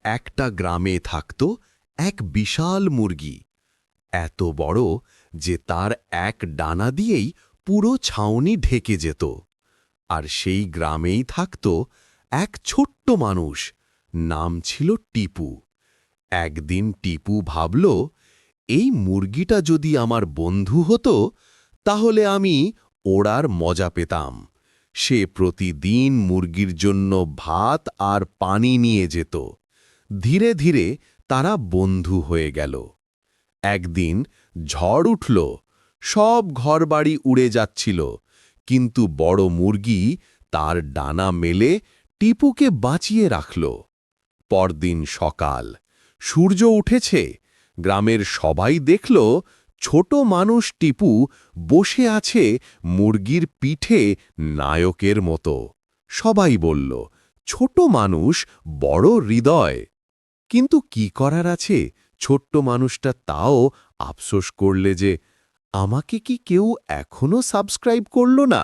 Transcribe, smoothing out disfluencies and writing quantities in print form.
একটা গ্রামে থাকত এক বিশাল মুরগি, এত বড় যে তার এক ডানা দিয়েই পুরো ছাউনি ঢেকে যেত। আর সেই গ্রামেই থাকত এক ছোট্ট মানুষ, নাম ছিল টিপু। একদিন টিপু ভাবল, এই মুরগিটা যদি আমার বন্ধু হতো তাহলে আমি ওড়ার মজা পেতাম। সে প্রতিদিন মুরগির জন্য ভাত আর পানি নিয়ে যেত। ধীরে ধীরে তারা বন্ধু হয়ে গেল। একদিন ঝড় উঠল, সব ঘরবাড়ি উড়ে যাচ্ছিল, কিন্তু বড় মুরগি তার ডানা মেলে টিপুকে বাঁচিয়ে রাখল। পরদিন সকাল, সূর্য উঠেছে, গ্রামের সবাই দেখল ছোট মানুষ টিপু বসে আছে মুরগির পিঠে নায়কের মতো। সবাই বলল, ছোট মানুষ, বড় হৃদয়। কিন্তু কি করার আছে, ছোট্ট মানুষটা তাও আফসোস করলে যে, আমাকে কি কেউ এখনো সাবস্ক্রাইব করল না।